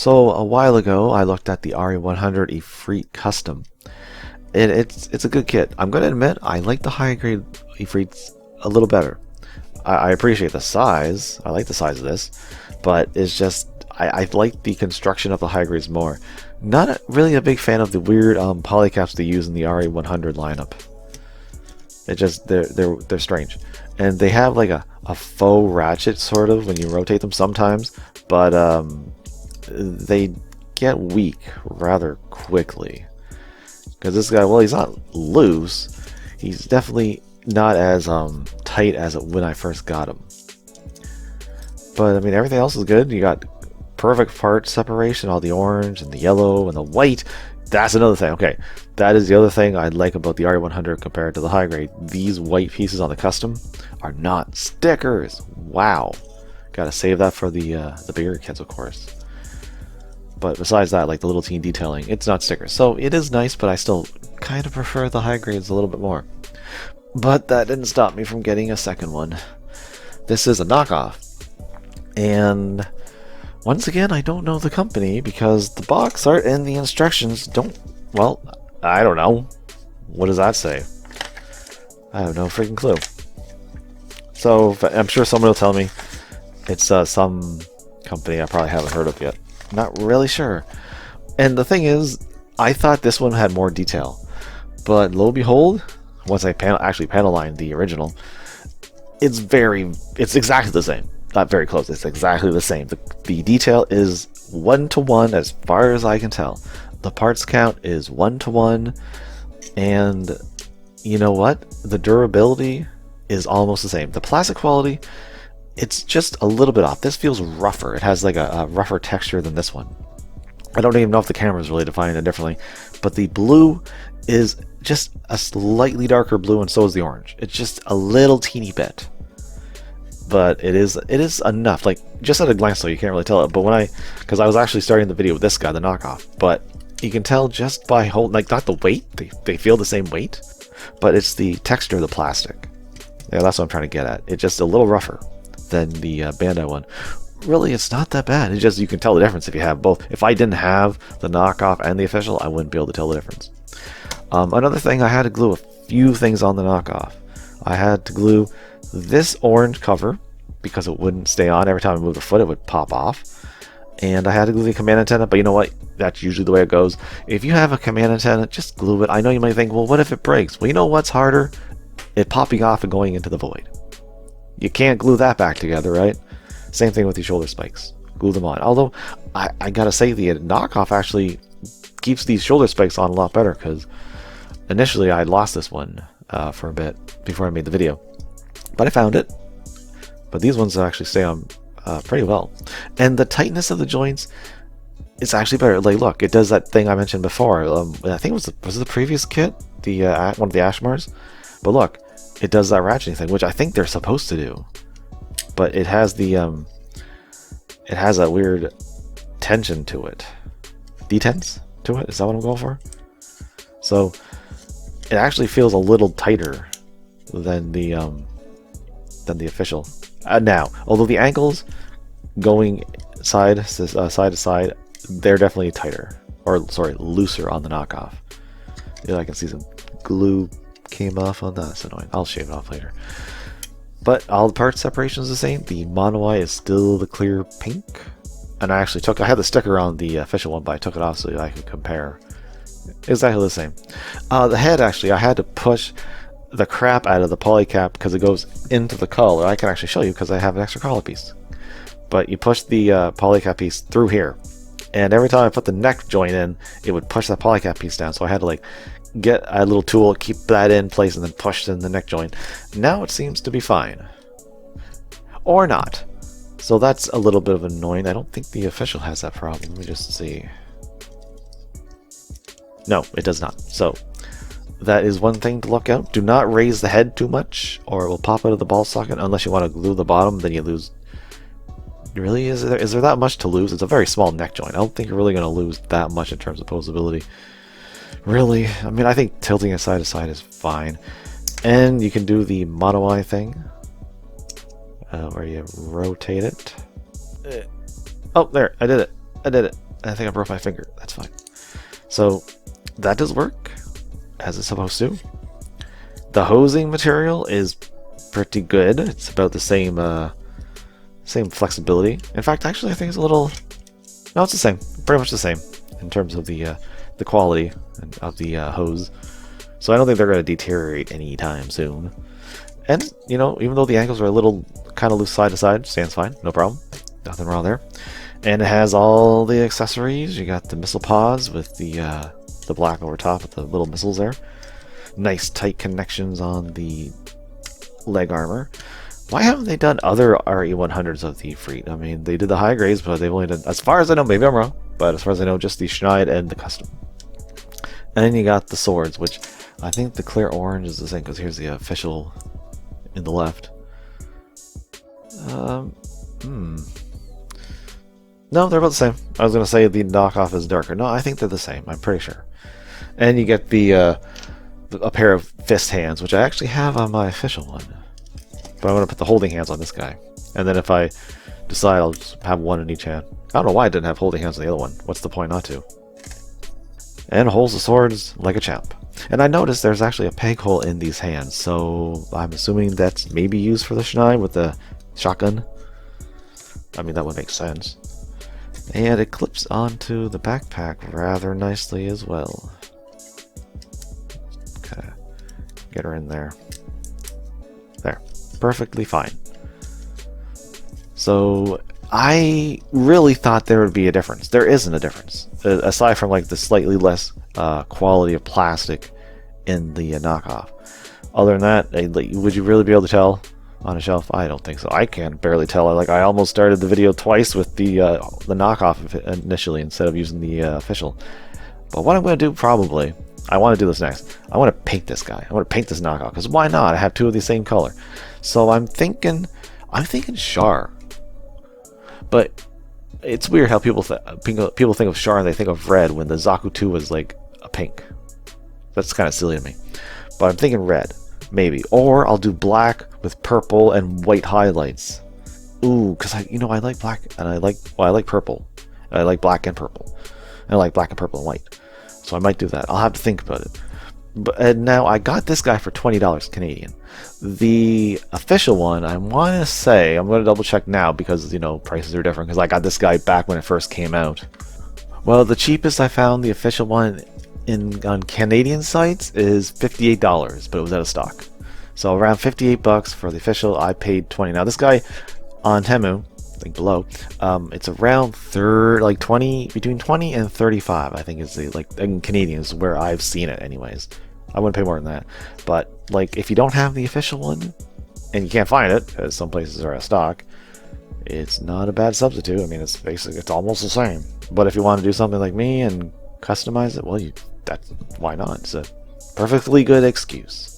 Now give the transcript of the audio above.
So a while ago, I looked at the RE100 Efreet Custom. It's a good kit. I'm going to admit, I like the high grade Efreets a little better. I appreciate the size. I like the size of this, but it's just I like the construction of the high grades more. Not really a big fan of the weird polycaps they use in the RE100 lineup. It just they're strange, and they have like a faux ratchet sort of when you rotate them sometimes, but they get weak rather quickly. Because this guy, well, he's not loose. He's definitely not as tight as when I first got him. But I mean, everything else is good. You got perfect part separation, all the orange and the yellow and the white. That's another thing. Okay, that is the other thing I like about the RE100 compared to the high grade. These white pieces on the custom are not stickers. Wow, gotta save that for the bigger kits, of course. But besides that, like the little teen detailing, it's not stickers. So it is nice, but I still kind of prefer the high grades a little bit more. But that didn't stop me from getting a second one. This is a knockoff. And once again, I don't know the company because the box art and the instructions don't, well, I don't know. What does that say? I have no freaking clue. So I'm sure someone will tell me it's some company I probably haven't heard of yet. Not really sure. And the thing is, I thought this one had more detail, but lo and behold, once I actually panel lined the original, it's exactly the same. Not very close. It's exactly the same. The detail is 1-to-1 as far as I can tell. The parts count is 1-to-1, and you know what? The durability is almost the same. The plastic quality, it's just a little bit off. This feels rougher. It has like a rougher texture than this one. I don't even know if the camera is really defining it differently, but the blue is just a slightly darker blue, and so is the orange. It's just a little teeny bit, but it is enough. Like just at a glance, though, you can't really tell it. But because I was actually starting the video with this guy, the knockoff, but you can tell just by holding, like, not the weight. They feel the same weight, but it's the texture of the plastic. Yeah, that's what I'm trying to get at. It's just a little rougher than the Bandai one. Really, it's not that bad. It's just you can tell the difference if you have both. If I didn't have the knockoff and the official, I wouldn't be able to tell the difference. Another thing, I had to glue a few things on the knockoff. I had to glue this orange cover because it wouldn't stay on. Every time I moved the foot, it would pop off. And I had to glue the command antenna, but you know what? That's usually the way it goes. If you have a command antenna, just glue it. I know you might think, well, what if it breaks? Well, you know what's harder? It popping off and going into the void. You can't glue that back together, right? Same thing with the shoulder spikes. Glue them on. Although, I gotta say, the knockoff actually keeps these shoulder spikes on a lot better, because initially I lost this one for a bit before I made the video. But I found it. But these ones actually stay on pretty well. And the tightness of the joints is actually better. Like, look, it does that thing I mentioned before. I think was it the previous kit? The one of the Ashmars? But look, it does that ratcheting thing, which I think they're supposed to do. But it has the it has a weird tension to it. Detense to it? Is that what I'm going for? So it actually feels a little tighter than the official. Now, although the ankles going side to side, they're definitely tighter, or sorry, looser on the knockoff. Yeah, I can see some glue came off on that. That's annoying. I'll shave it off later. But all the part separation is the same. The mono-eye is still the clear pink. And I had the sticker on the official one, but I took it off so that I could compare. Exactly the same. The head, actually, I had to push the crap out of the polycap because it goes into the collar. I can actually show you because I have an extra collar piece. But you push the polycap piece through here. And every time I put the neck joint in, it would push that polycap piece down. So I had to, like, get a little tool, keep that in place, and then push in the neck joint. Now it seems to be fine. Or not. So that's a little bit of annoying. I don't think the official has that problem. Let me just see. No, it does not. So that is one thing to look out. Do not raise the head too much, or it will pop out of the ball socket. Unless you want to glue the bottom, then you lose. Really, is there that much to lose? It's a very small neck joint. I don't think you're really going to lose that much in terms of posability. Really, I mean, I think tilting it side to side is fine. And you can do the mono-eye thing, where you rotate it. Oh, there, I did it. I think I broke my finger. That's fine. So that does work as it's supposed to. The hosing material is pretty good. It's about the same same flexibility. In fact, actually, I think it's a little. No, it's the same. Pretty much the same in terms of the quality of the hose. So I don't think they're going to deteriorate anytime soon. And you know, even though the ankles are a little kind of loose side to side, stands fine, no problem. Nothing wrong there. And it has all the accessories. You got the missile pods with the black over top with the little missiles there. Nice tight connections on the leg armor. Why haven't they done other RE100s of the Efreet? I mean, they did the high grades, but they've only done, as far as I know, maybe I'm wrong, but as far as I know, just the Schneid and the custom. And then you got the swords, which I think the clear orange is the same, because here's the official in the left. No, they're about the same. I was going to say the knockoff is darker. No, I think they're the same. I'm pretty sure. And you get a pair of fist hands, which I actually have on my official one. But I'm going to put the holding hands on this guy. And then if I decide, I'll just have one in each hand. I don't know why I didn't have holding hands on the other one. What's the point not to? And holds the swords like a champ. And I noticed there's actually a peg hole in these hands, so I'm assuming that's maybe used for the Schneid with the shotgun. I mean, that would make sense. And it clips onto the backpack rather nicely as well. Okay, get her in there. There, perfectly fine. So I really thought there would be a difference. There isn't a difference, aside from like the slightly less quality of plastic in the knockoff. Other than that, would you really be able to tell on a shelf? I don't think so. I can barely tell. I almost started the video twice with the knockoff initially instead of using the official. But what I'm going to do probably, I want to do this next. I want to paint this guy. I want to paint this knockoff, because why not? I have two of the same color. So I'm thinking Char. But it's weird how people think of Char and they think of red when the Zaku 2 was like a pink. That's kind of silly to me. But I'm thinking red, maybe. Or I'll do black with purple and white highlights. Ooh, because I like black and I like purple. And I like black and purple. And I like black and purple and white. So I might do that. I'll have to think about it. But now I got this guy for $20 Canadian. The official one, I want to say, I'm going to double check now because, you know, prices are different, because I got this guy back when it first came out. Well, the cheapest I found the official one on Canadian sites is $58, but it was out of stock. So around 58 bucks for the official. I paid 20. Now this guy on Temu, link below, it's around between 20 and 35. I think is the in Canadian is where I've seen it anyways. I wouldn't pay more than that. But like if you don't have the official one and you can't find it, because some places are out of stock, it's not a bad substitute. I mean, it's almost the same. But if you want to do something like me and customize it, well, why not? It's a perfectly good excuse.